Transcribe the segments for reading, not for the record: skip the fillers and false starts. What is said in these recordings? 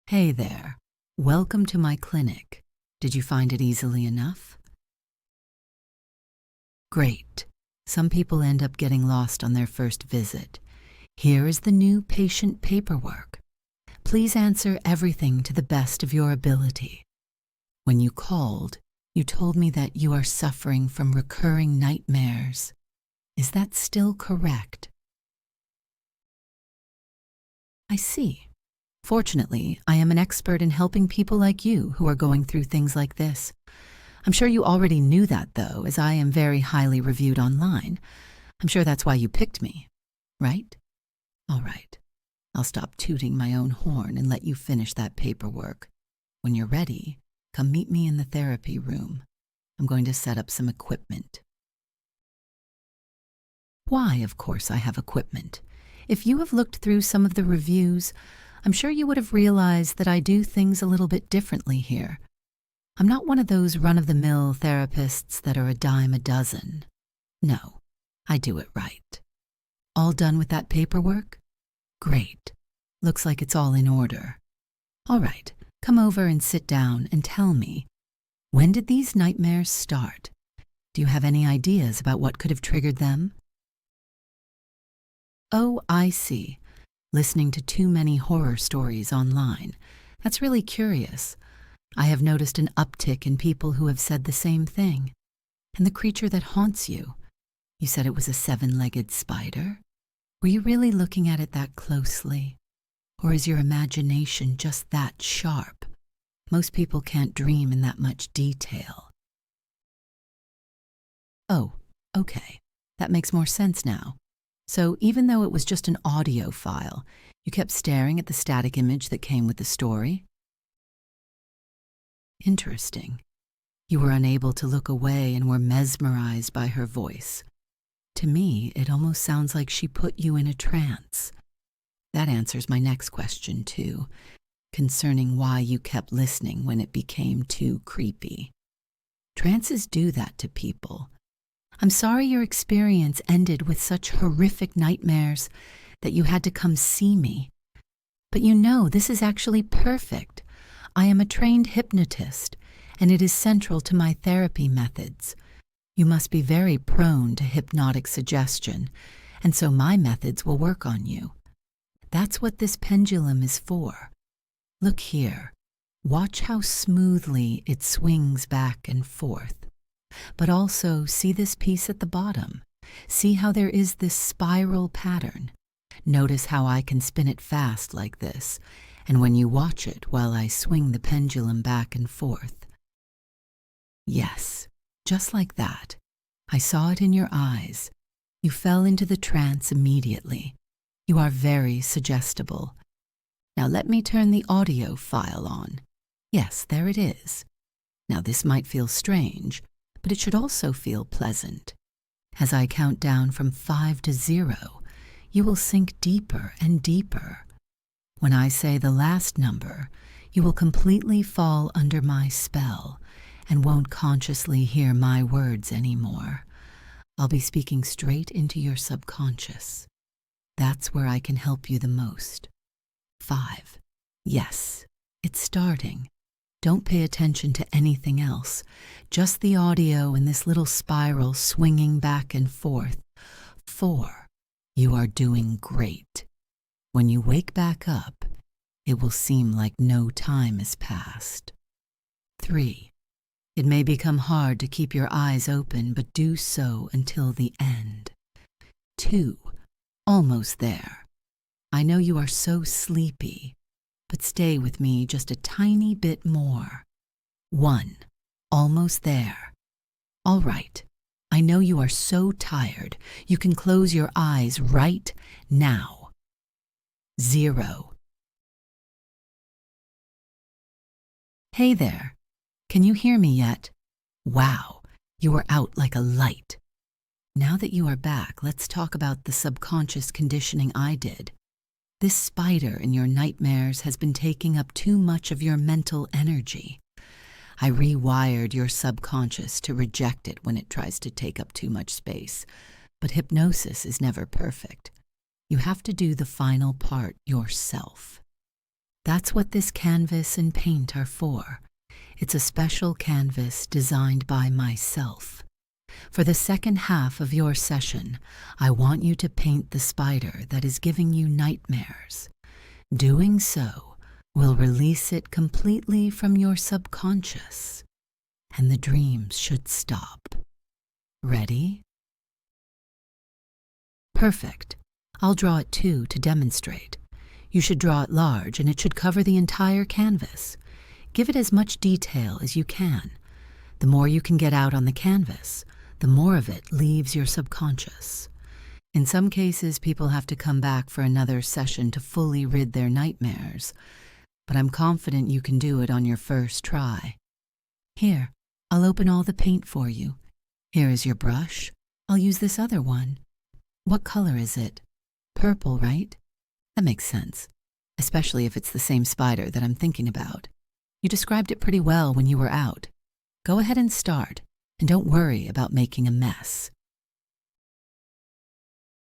Hey there. Welcome to my clinic. Did you find it easily enough? Great. Some people end up getting lost on their first visit. Here is the new patient paperwork. Please answer everything to the best of your ability. When you called, you told me that you are suffering from recurring nightmares. Is that still correct? I see. Fortunately, I am an expert in helping people like you who are going through things like this. I'm sure you already knew that, though, as I am very highly reviewed online. I'm sure that's why you picked me, right? All right. I'll stop tooting my own horn and let you finish that paperwork. When you're ready, come meet me in the therapy room. I'm going to set up some equipment. Why, of course, I have equipment. If you have looked through some of the reviews, I'm sure you would have realized that I do things a little bit differently here. I'm not one of those run-of-the-mill therapists that are a dime a dozen. No, I do it right. All done with that paperwork? Great. Looks like it's all in order. All right, come over and sit down and tell me, when did these nightmares start? Do you have any ideas about what could have triggered them? Oh, I see. Listening to too many horror stories online. That's really curious. I have noticed an uptick in people who have said the same thing. And the creature that haunts you, you said it was a seven-legged spider? Were you really looking at it that closely? Or is your imagination just that sharp? Most people can't dream in that much detail. Oh, okay. That makes more sense now. So even though it was just an audio file, you kept staring at the static image that came with the story? Interesting. You were unable to look away and were mesmerized by her voice. To me, it almost sounds like she put you in a trance. That answers my next question, too, concerning why you kept listening when it became too creepy. Trances do that to people. I'm sorry your experience ended with such horrific nightmares that you had to come see me. But you know, this is actually perfect. I am a trained hypnotist, and it is central to my therapy methods. You must be very prone to hypnotic suggestion, and so my methods will work on you. That's what this pendulum is for. Look here. Watch how smoothly it swings back and forth. But also see this piece at the bottom. See how there is this spiral pattern. Notice how I can spin it fast like this, and when you watch it while I swing the pendulum back and forth. Yes, just like that. I saw it in your eyes. You fell into the trance immediately. You are very suggestible. Now let me turn the audio file on. Yes, there it is. Now this might feel strange, but it should also feel pleasant. As I count down from 5 to 0, you will sink deeper and deeper. When I say the last number, you will completely fall under my spell and won't consciously hear my words anymore. I'll be speaking straight into your subconscious. That's where I can help you the most. 5. Yes, it's starting. Don't pay attention to anything else, just the audio and this little spiral swinging back and forth. 4. You are doing great. When you wake back up, it will seem like no time has passed. 3. It may become hard to keep your eyes open, but do so until the end. 2. Almost there. I know you are so sleepy, but stay with me just a tiny bit more. 1. Almost there. All right. I know you are so tired, you can close your eyes right now. 0. Hey there. Can you hear me yet? Wow, you are out like a light. Now that you are back, let's talk about the subconscious conditioning I did. This spider in your nightmares has been taking up too much of your mental energy. I rewired your subconscious to reject it when it tries to take up too much space, but hypnosis is never perfect. You have to do the final part yourself. That's what this canvas and paint are for. It's a special canvas designed by myself. For the second half of your session, I want you to paint the spider that is giving you nightmares. Doing so will release it completely from your subconscious, and the dreams should stop. Ready? Perfect. I'll draw it too to demonstrate. You should draw it large, and it should cover the entire canvas. Give it as much detail as you can. The more you can get out on the canvas, the more of it leaves your subconscious. In some cases, people have to come back for another session to fully rid their nightmares, but I'm confident you can do it on your first try. Here, I'll open all the paint for you. Here is your brush. I'll use this other one. What color is it? Purple, right? That makes sense, especially if it's the same spider that I'm thinking about. You described it pretty well when you were out. Go ahead and start, and don't worry about making a mess.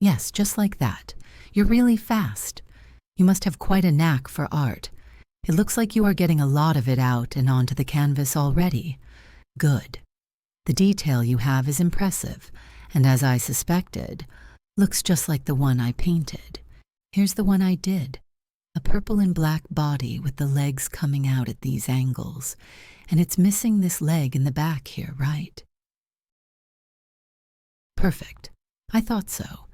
Yes, just like that. You're really fast. You must have quite a knack for art. It looks like you are getting a lot of it out and onto the canvas already. Good. The detail you have is impressive, and as I suspected, looks just like the one I painted. Here's the one I did. A purple and black body with the legs coming out at these angles, and it's missing this leg in the back here, right? Perfect. I thought so.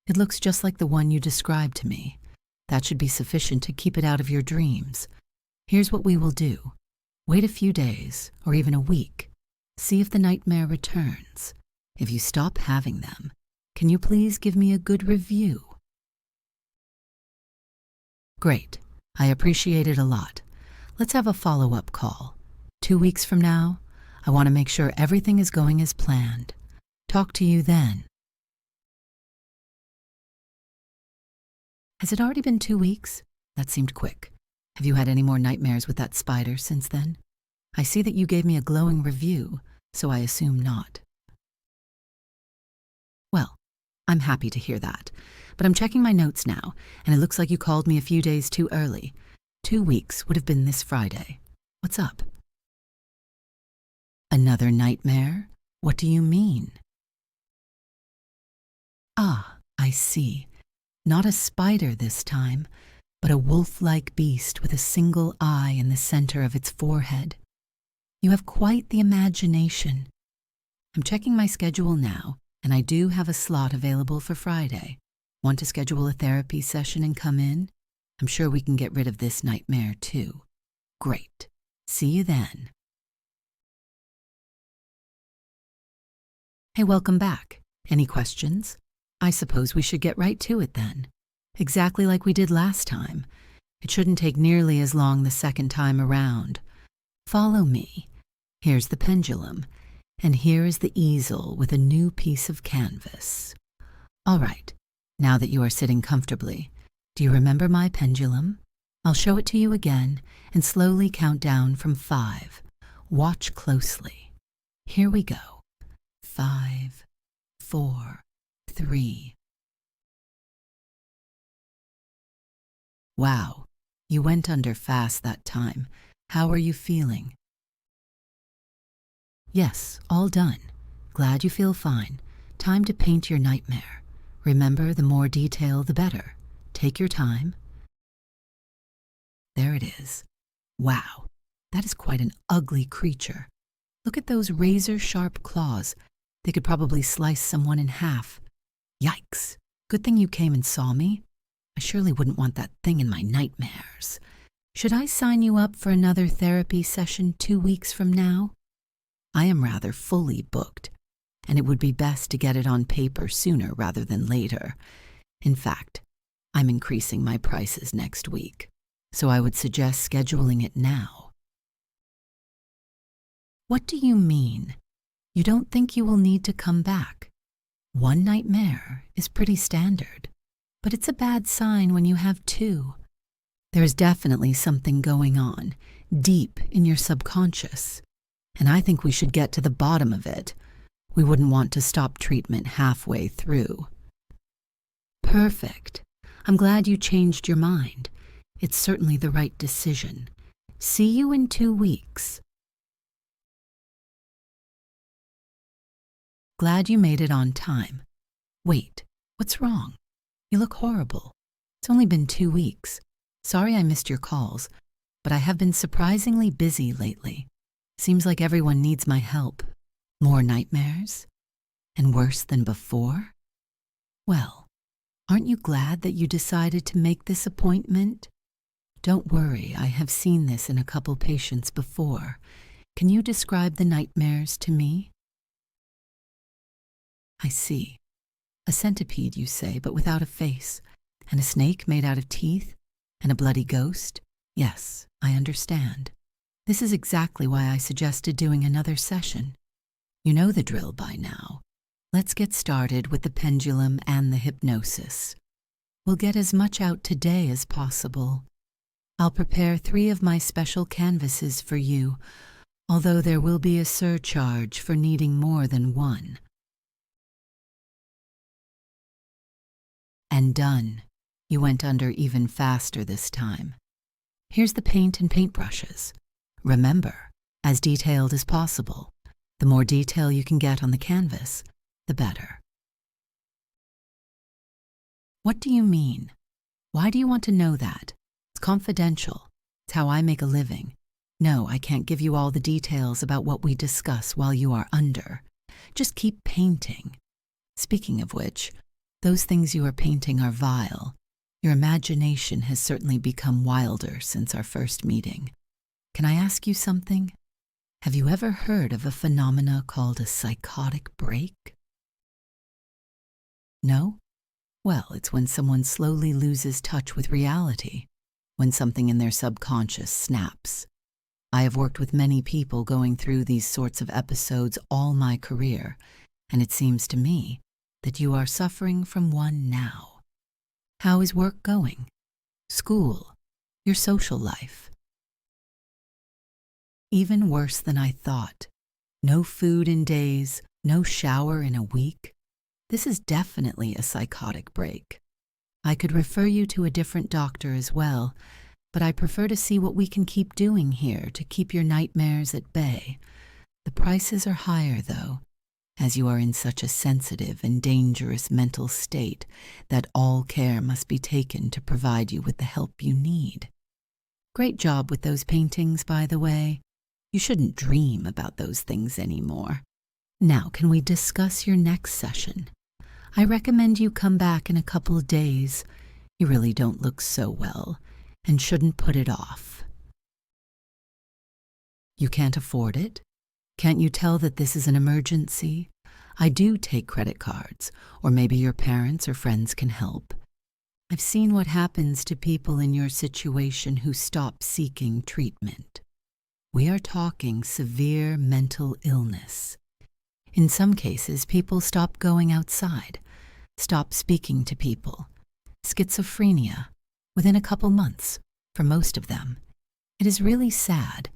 It looks just like the one you described to me. That should be sufficient to keep it out of your dreams. Here's what we will do. Wait a few days, or even a week. See if the nightmare returns. If you stop having them, can you please give me a good review? Great. I appreciate it a lot. Let's have a follow-up call. 2 weeks from now, I want to make sure everything is going as planned. Talk to you then. Has it already been 2 weeks? That seemed quick. Have you had any more nightmares with that spider since then? I see that you gave me a glowing review, so I assume not. Well, I'm happy to hear that, but I'm checking my notes now, and it looks like you called me a few days too early. 2 weeks would have been this Friday. What's up? Another nightmare? What do you mean? Ah, I see. Not a spider this time, but a wolf-like beast with a single eye in the center of its forehead. You have quite the imagination. I'm checking my schedule now, and I do have a slot available for Friday. Want to schedule a therapy session and come in? I'm sure we can get rid of this nightmare too. Great. See you then. Hey, welcome back. Any questions? I suppose we should get right to it then. Exactly like we did last time. It shouldn't take nearly as long the second time around. Follow me. Here's the pendulum, and here is the easel with a new piece of canvas. All right, now that you are sitting comfortably, do you remember my pendulum? I'll show it to you again and slowly count down from 5. Watch closely. Here we go. 5, 4, 3. Wow, you went under fast that time. How are you feeling? Yes, all done. Glad you feel fine. Time to paint your nightmare. Remember, the more detail, the better. Take your time. There it is. Wow, that is quite an ugly creature. Look at those razor-sharp claws. They could probably slice someone in half. Yikes. Good thing you came and saw me. I surely wouldn't want that thing in my nightmares. Should I sign you up for another therapy session 2 weeks from now? I am rather fully booked, and it would be best to get it on paper sooner rather than later. In fact, I'm increasing my prices next week, so I would suggest scheduling it now. What do you mean? You don't think you will need to come back? 1 nightmare is pretty standard, but it's a bad sign when you have 2. There's definitely something going on, deep in your subconscious, and I think we should get to the bottom of it. We wouldn't want to stop treatment halfway through. Perfect. I'm glad you changed your mind. It's certainly the right decision. See you in 2 weeks. Glad you made it on time. Wait, what's wrong? You look horrible. It's only been 2 weeks. Sorry I missed your calls, but I have been surprisingly busy lately. Seems like everyone needs my help. More nightmares? And worse than before? Well, aren't you glad that you decided to make this appointment? Don't worry, I have seen this in a couple patients before. Can you describe the nightmares to me? I see. A centipede, you say, but without a face, and a snake made out of teeth, and a bloody ghost? Yes, I understand. This is exactly why I suggested doing another session. You know the drill by now. Let's get started with the pendulum and the hypnosis. We'll get as much out today as possible. I'll prepare 3 of my special canvases for you, although there will be a surcharge for needing more than 1. And done. You went under even faster this time. Here's the paint and paintbrushes. Remember, as detailed as possible. The more detail you can get on the canvas, the better. What do you mean? Why do you want to know that? It's confidential. It's how I make a living. No, I can't give you all the details about what we discuss while you are under. Just keep painting. Speaking of which, those things you are painting are vile. Your imagination has certainly become wilder since our first meeting. Can I ask you something? Have you ever heard of a phenomena called a psychotic break? No? Well, it's when someone slowly loses touch with reality, when something in their subconscious snaps. I have worked with many people going through these sorts of episodes all my career, and it seems to me that you are suffering from one now. How is work going? School? Your social life? Even worse than I thought. No food in days, no shower in a week. This is definitely a psychotic break. I could refer you to a different doctor as well, but I prefer to see what we can keep doing here to keep your nightmares at bay. The prices are higher, though, as you are in such a sensitive and dangerous mental state that all care must be taken to provide you with the help you need. Great job with those paintings, by the way. You shouldn't dream about those things anymore. Now, can we discuss your next session? I recommend you come back in a couple of days. You really don't look so well, and shouldn't put it off. You can't afford it? Can't you tell that this is an emergency? I do take credit cards, or maybe your parents or friends can help. I've seen what happens to people in your situation who stop seeking treatment. We are talking severe mental illness. In some cases, people stop going outside, stop speaking to people. Schizophrenia, within a couple months, for most of them. It is really sad,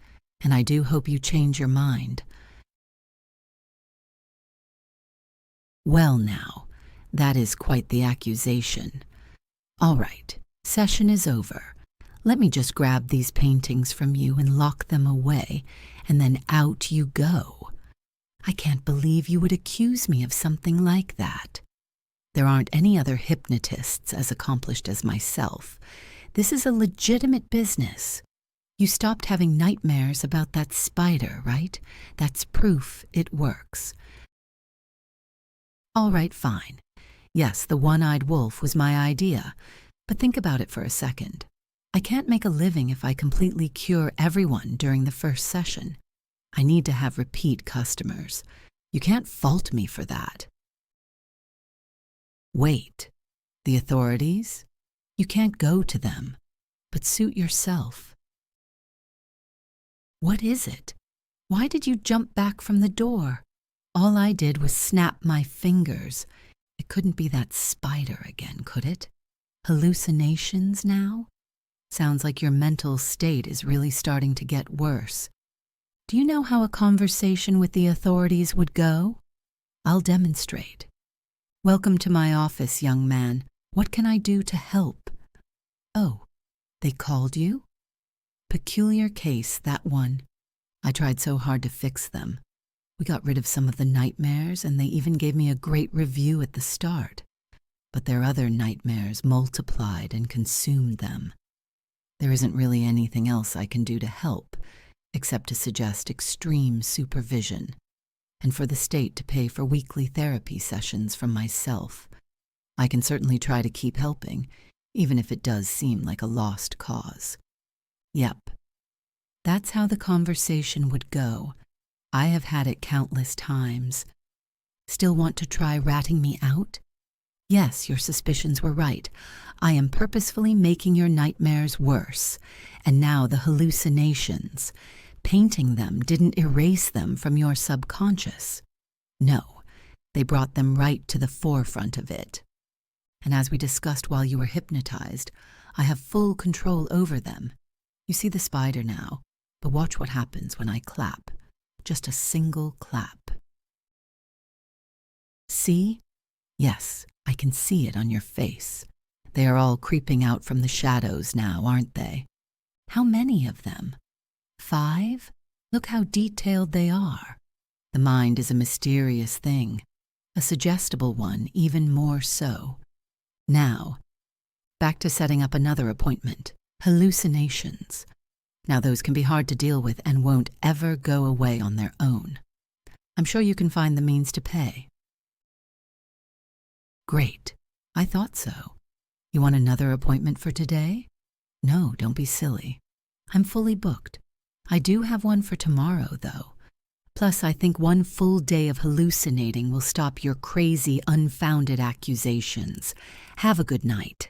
and I do hope you change your mind. Well now, that is quite the accusation. All right, session is over. Let me just grab these paintings from you and lock them away, and then out you go. I can't believe you would accuse me of something like that. There aren't any other hypnotists as accomplished as myself. This is a legitimate business. You stopped having nightmares about that spider, right? That's proof it works. All right, fine. Yes, the one-eyed wolf was my idea, but think about it for a second. I can't make a living if I completely cure everyone during the first session. I need to have repeat customers. You can't fault me for that. Wait, the authorities? You can't go to them, but suit yourself. What is it? Why did you jump back from the door? All I did was snap my fingers. It couldn't be that spider again, could it? Hallucinations now? Sounds like your mental state is really starting to get worse. Do you know how a conversation with the authorities would go? I'll demonstrate. Welcome to my office, young man. What can I do to help? Oh, They called you? Peculiar case, that one. I tried so hard to fix them. We got rid of some of the nightmares, and they even gave me a great review at the start. But their other nightmares multiplied and consumed them. There isn't really anything else I can do to help, except to suggest extreme supervision, and for the state to pay for weekly therapy sessions from myself. I can certainly try to keep helping, even if it does seem like a lost cause. Yep. That's how the conversation would go. I have had it countless times. Still want to try ratting me out? Yes, your suspicions were right. I am purposefully making your nightmares worse. And now the hallucinations. Painting them didn't erase them from your subconscious. No, they brought them right to the forefront of it. And as we discussed while you were hypnotized, I have full control over them. You see the spider now, but watch what happens when I clap. Just a single clap. See? Yes, I can see it on your face. They are all creeping out from the shadows now, aren't they? How many of them? 5? Look how detailed they are. The mind is a mysterious thing, a suggestible one even more so. Now, back to setting up another appointment. Hallucinations. Now those can be hard to deal with and won't ever go away on their own. I'm sure you can find the means to pay. Great. I thought so. You want another appointment for today? No, don't be silly. I'm fully booked. I do have one for tomorrow, though. Plus, I think one full day of hallucinating will stop your crazy, unfounded accusations. Have a good night.